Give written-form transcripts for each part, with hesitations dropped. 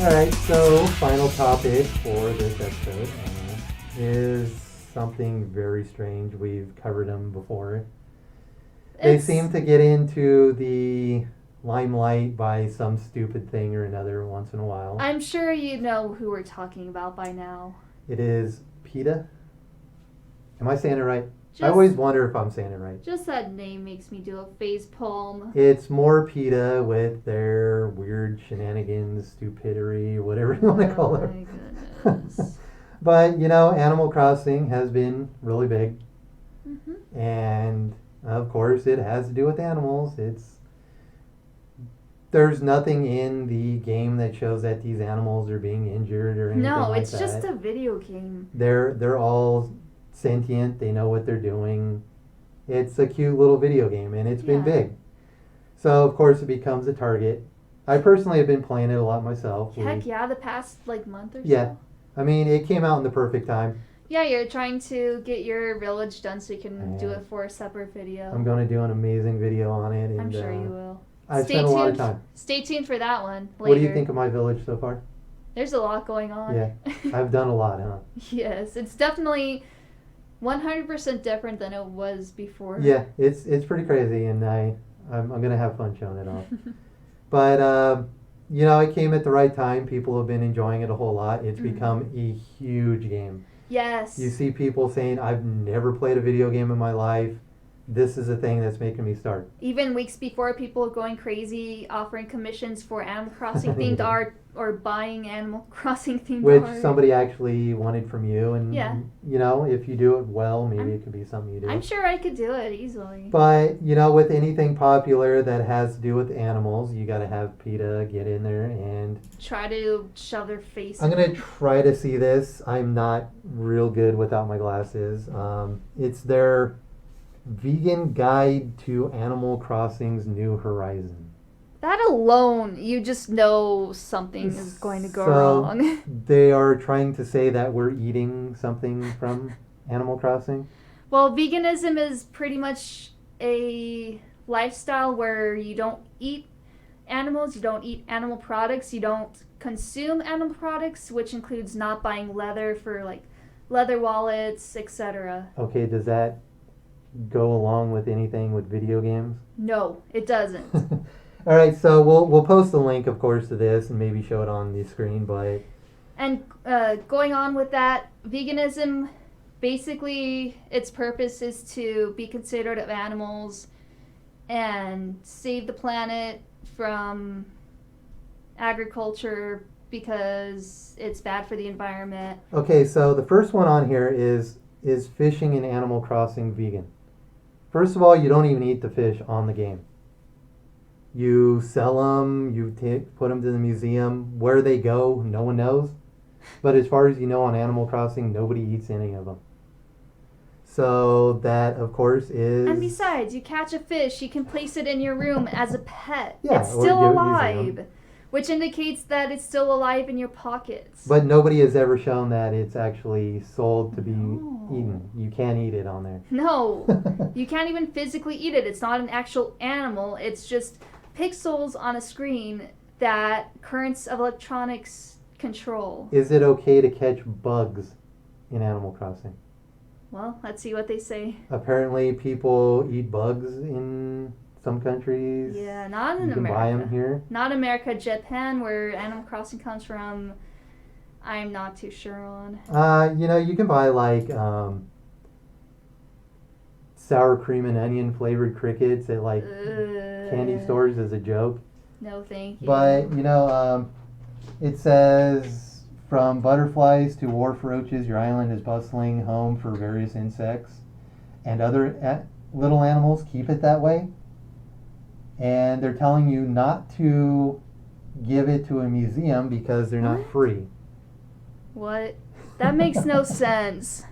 Alright, so final topic for this episode is something very strange. We've covered them before. They seem to get into the limelight by some stupid thing or another once in a while. I'm sure you know who we're talking about by now. It is PETA. Am I saying it right? I always wonder if I'm saying it right. Just that name makes me do a face palm. It's more PETA with their weird shenanigans, stupidity, whatever you want to call it. Oh my goodness. But, Animal Crossing has been really big. Mm-hmm. And, of course, it has to do with animals. There's nothing in the game that shows that these animals are being injured or anything like that. No, it's just a video game. They're all sentient. They know what they're doing. It's a cute little video game, and it's been big. So, of course, it becomes a target. I personally have been playing it a lot myself. Heck yeah, the past month or so. Yeah. I mean, it came out in the perfect time. Yeah, you're trying to get your village done so you can do it for a separate video. I'm going to do an amazing video on it. And, I'm sure you will. I've spent a lot of time. Stay tuned for that one later. What do you think of my village so far? There's a lot going on. Yeah. I've done a lot, huh? Yes, it's definitely 100% different than it was before. Yeah, it's pretty crazy, and I'm going to have fun showing it off. But, it came at the right time. People have been enjoying it a whole lot. It's become a huge game. Yes. You see people saying, I've never played a video game in my life. This is a thing that's making me start. Even weeks before, people going crazy, offering commissions for Animal Crossing themed art or buying Animal Crossing themed art. Which somebody actually wanted from you. And, if you do it well, maybe it could be something you do. I'm sure I could do it easily. But, with anything popular that has to do with animals, you got to have PETA get in there and try to shove their face I'm going to try to see this. I'm not real good without my glasses. It's their Vegan Guide to Animal Crossing's New Horizon. That alone, you just know something is going to go wrong. They are trying to say that we're eating something from Animal Crossing. Well, veganism is pretty much a lifestyle where you don't eat animals, you don't eat animal products, you don't consume animal products, which includes not buying leather for leather wallets, etc. Okay, does that go along with anything with video games? No, it doesn't. All right, so we'll post a link, of course, to this and maybe show it on the screen. But going on with that, veganism, basically, its purpose is to be considerate of animals and save the planet from agriculture because it's bad for the environment. Okay, so the first one on here is fishing in Animal Crossing vegan? First of all, you don't even eat the fish on the game. You sell them, you put them to the museum. Where they go, no one knows. But as far as you know, on Animal Crossing, nobody eats any of them. So that, of course, is... And besides, you catch a fish, you can place it in your room as a pet. Yeah, it's still alive, which indicates that it's still alive in your pockets. But nobody has ever shown that it's actually sold to be eaten. You can't eat it on there. No, you can't even physically eat it. It's not an actual animal. It's just pixels on a screen that currents of electronics control. Is it okay to catch bugs in Animal Crossing? Well, let's see what they say. Apparently people eat bugs in some countries. Yeah, not in America. You can buy them here. Not America. Japan, where Animal Crossing comes from, I'm not too sure on. You can buy sour cream and onion flavored crickets at candy stores as a joke. No, thank you. But it says, from butterflies to wharf roaches, your island is bustling home for various insects and other little animals. Keep it that way. And they're telling you not to give it to a museum because they're not free. What? That makes no sense.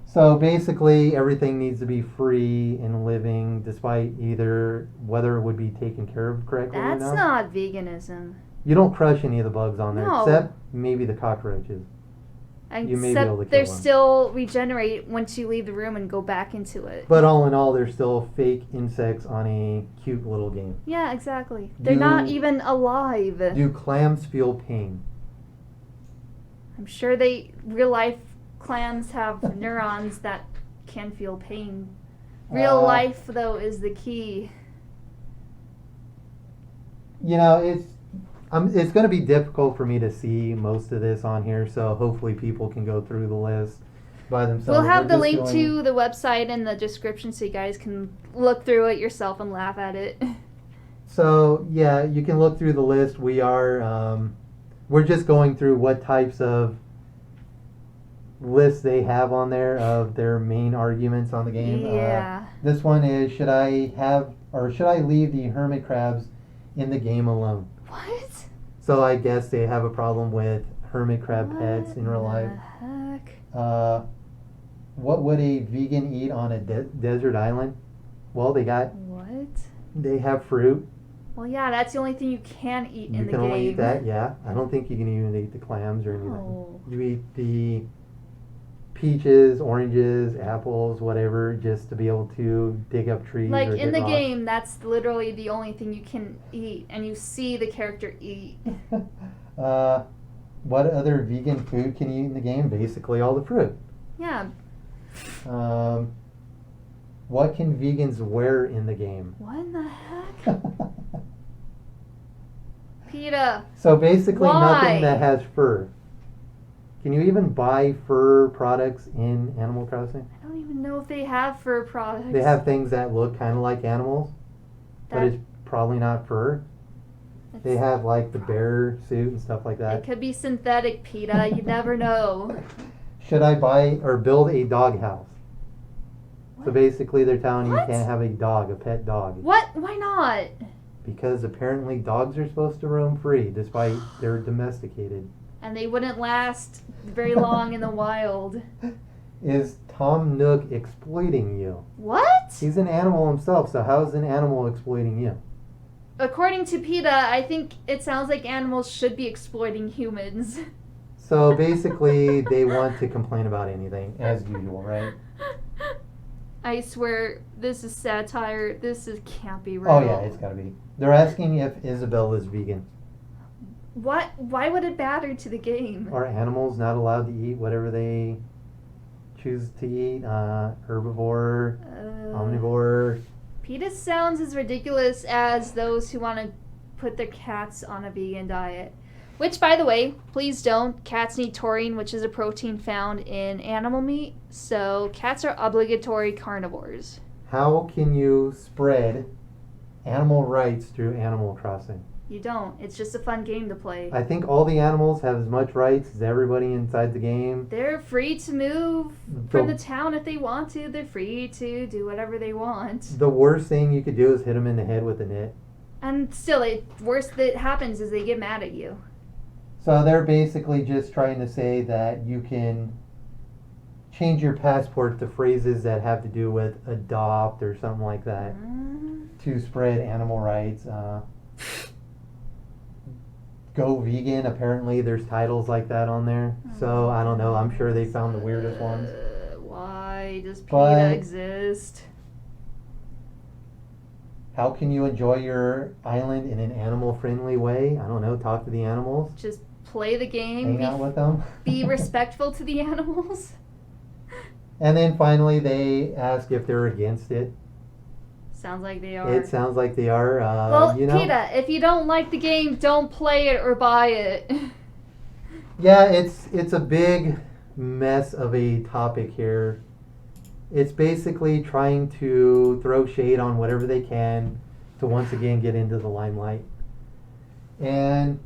So basically, everything needs to be free and living, despite either whether it would be taken care of correctly or not. That's not veganism. You don't crush any of the bugs on there, No. except maybe the cockroaches. You may be able to Except they kill them. still regenerate once you leave the room and go back into it. But all in all, they're still fake insects on a cute little game. Yeah, exactly. They're not even alive. Do clams feel pain? I'm sure real life clams have neurons that can feel pain. Real life, though, is the key. You know, it's going to be difficult for me to see most of this on here, so hopefully people can go through the list by themselves. We'll have the link to the website in the description so you guys can look through it yourself and laugh at it. So, yeah, you can look through the list. We're just going through what types of lists they have on there of their main arguments on the game. Yeah. This one is, should I leave the hermit crabs in the game alone? What? So I guess they have a problem with hermit crab pets in real life. What the heck? What would a vegan eat on a desert island? Well, they have fruit. Well, yeah, that's the only thing you can eat in the game. You can only eat that, yeah. I don't think you can even eat the clams or anything. No. You eat the peaches, oranges, apples, whatever, just to be able to dig up trees. Like or in get the rocks. game, that's literally the only thing you can eat, and you see the character eat. What other vegan food can you eat in the game? Basically all the fruit. Yeah. What can vegans wear in the game? What in the heck? PETA. So basically Why? nothing that has fur. Can you even buy fur products in Animal Crossing? I don't even know if they have fur products. They have things that look kind of like animals, but it's probably not fur. They have like the bear suit and stuff like that. It could be synthetic, PETA. You never know. Should I buy or build a dog house? So basically they're telling you What? can't have a dog, a pet dog. What? Why not? Because apparently dogs are supposed to roam free despite they're domesticated. And they wouldn't last very long in the wild. Is Tom Nook exploiting you? What? He's an animal himself, so how is an animal exploiting you? According to PETA, I think it sounds like animals should be exploiting humans. So basically they want to complain about anything, as usual, right? I swear, this is satire. Can't be real. Oh yeah, it's gotta be. They're asking if Isabel is vegan. What? Why would it matter to the game? Are animals not allowed to eat whatever they choose to eat? Herbivore, omnivore. PETA sounds as ridiculous as those who want to put their cats on a vegan diet. Which, by the way, please don't. Cats need taurine, which is a protein found in animal meat. So cats are obligatory carnivores. How can you spread animal rights through Animal Crossing? You don't. It's just a fun game to play. I think all the animals have as much rights as everybody inside the game. They're free to move from the town if they want to. They're free to do whatever they want. The worst thing you could do is hit them in the head with a net. And still, the worst that happens is they get mad at you. So they're basically just trying to say that you can change your passport to phrases that have to do with adopt or something like that to spread animal rights. Go vegan, apparently there's titles like that on there. So I don't know, I'm sure they found the weirdest ones. Why does PETA But exist? how can you enjoy your island in an animal-friendly way? I don't know, talk to the animals, Just play the game. hang out with them. Be respectful to the animals. And then finally they ask if they're against it. Sounds like they are. It sounds like they are. Well, PETA, if you don't like the game, don't play it or buy it. Yeah, it's a big mess of a topic here. It's basically trying to throw shade on whatever they can to once again get into the limelight. And,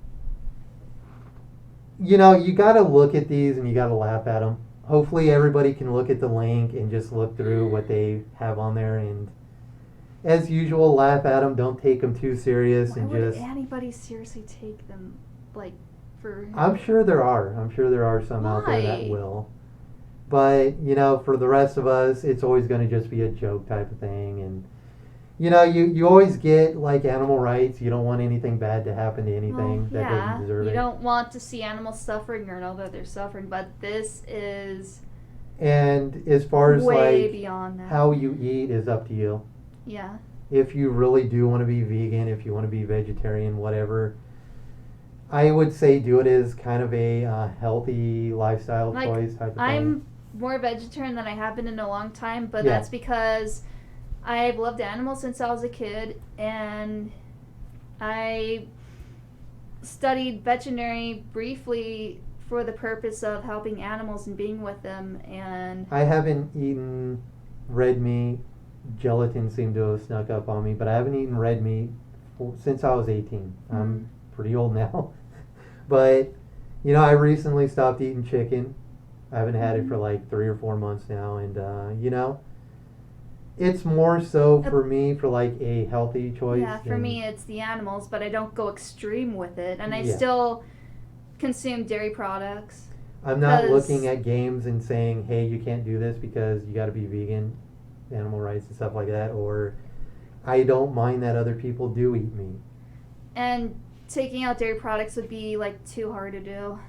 you know, you got to look at these and you got to laugh at them. Hopefully everybody can look at the link and just look through what they have on there and, as usual, laugh at them. Don't take them too serious. Why and would just. anybody seriously take them, like, for... I'm sure there are some out there that Why? will. But, you know, for the rest of us, it's always going to just be a joke type of thing. And, you always get like animal rights. You don't want anything bad to happen to anything that doesn't deserve you it. don't want to see animals suffering or know that they're suffering, but this is And as far as way like beyond that. how you eat is up to you. Yeah. If you really do want to be vegan, if you want to be vegetarian, whatever, I would say do it as kind of a healthy lifestyle Like, choice type of thing. I'm more vegetarian than I have been in a long time, but Yeah. that's because I've loved animals since I was a kid, and I studied veterinary briefly for the purpose of helping animals and being with them, and I haven't eaten red meat. Gelatin seemed to have snuck up on me, but I haven't eaten red meat since I was 18. I'm pretty old now. But, I recently stopped eating chicken. I haven't had it for like 3 or 4 months now. And, it's more so for me for like a healthy choice. yeah, for me it's the animals, but I don't go extreme with it, and I Yeah. still consume dairy products. I'm not 'cause- looking at games and saying, hey, you can't do this because you got to be vegan, animal rights and stuff like that. Or I don't mind that other people do eat meat. And taking out dairy products would be like too hard to do.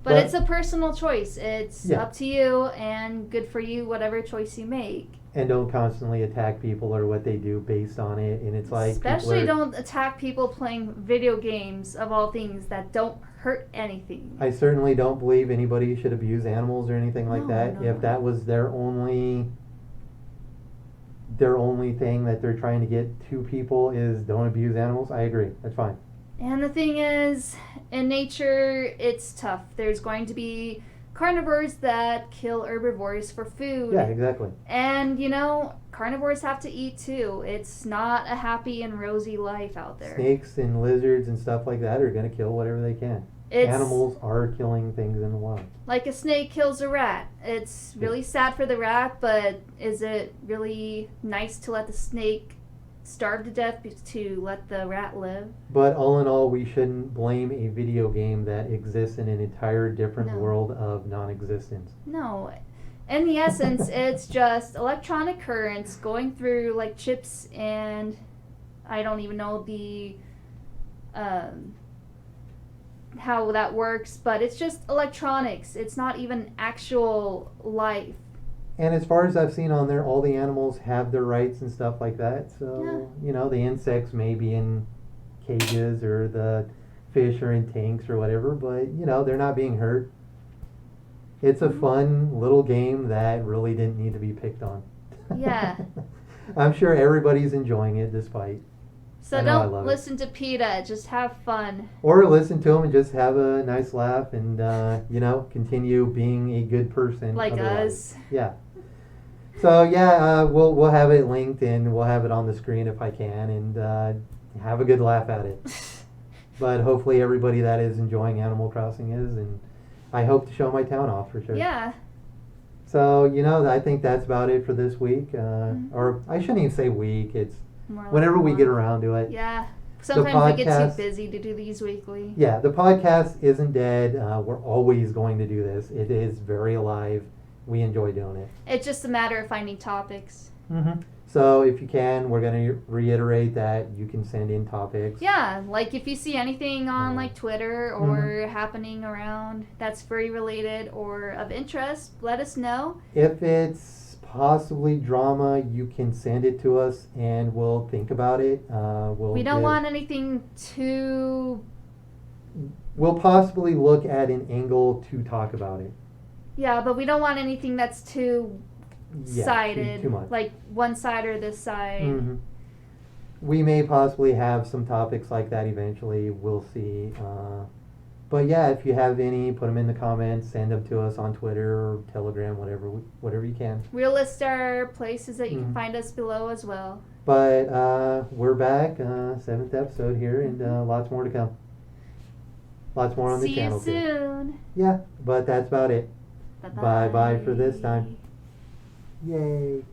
But- But it's a personal choice. It's Yeah. up to you and good for you, whatever choice you make. And don't constantly attack people or what they do based on it. And it's like Especially people are, don't attack people playing video games of all things that don't hurt anything. I certainly don't believe anybody should abuse animals or anything like No, that. no. If that was their only thing that they're trying to get to people is don't abuse animals, I agree. That's fine. And the thing is, in nature, it's tough. There's going to be carnivores that kill herbivores for food. Yeah, exactly. And, carnivores have to eat too. It's not a happy and rosy life out there. Snakes and lizards and stuff like that are going to kill whatever they can. It's Animals are killing things in the wild. like a snake kills a rat. It's really sad for the rat, but is it really nice to let the snake starve to death to let the rat live? But all in all, we shouldn't blame a video game that exists in an entire different No. world of non-existence. No. In the essence, it's just electronic currents going through like chips, and I don't even know the how that works, but it's just electronics. It's not even actual life. And as far as I've seen on there, all the animals have their rights and stuff like that. So, the insects may be in cages or the fish are in tanks or whatever, but, they're not being hurt. It's a fun little game that really didn't need to be picked on. Yeah. I'm sure everybody's enjoying it despite. So I know I don't love it. listen to PETA. Just have fun. Or listen to them and just have a nice laugh and, continue being a good person. Like otherwise. us. Yeah. So yeah, we'll have it linked and we'll have it on the screen if I can, and have a good laugh at it. But hopefully everybody that is enjoying Animal Crossing is, and I hope to show my town off for sure. Yeah. So I think that's about it for this week, or I shouldn't even say week. It's More like whenever we one. get around to it. Yeah. Sometimes we get podcast- too busy to do these weekly. Yeah, the podcast isn't dead. We're always going to do this. It is very alive. We enjoy doing it. It's just a matter of finding topics. Mm-hmm. So if you can, we're going to reiterate that you can send in topics. Yeah, like if you see anything on like Twitter or happening around that's furry related or of interest, let us know. If it's possibly drama, you can send it to us and we'll think about it. We don't want anything too... We'll possibly look at an angle to talk about it. Yeah, but we don't want anything that's too Yeah, sided. too much. Like one side or this side. Mm-hmm. We may possibly have some topics like that eventually. We'll see. But yeah, if you have any, put them in the comments. Send them to us on Twitter or Telegram, whatever you can. We'll list our places that you can Mhm. find us below as well. But we're back, 7th episode here, and lots more to come. Lots more on the See channel you too. soon. Yeah, but that's about it. Bye-bye. Bye-bye for this time. Yay.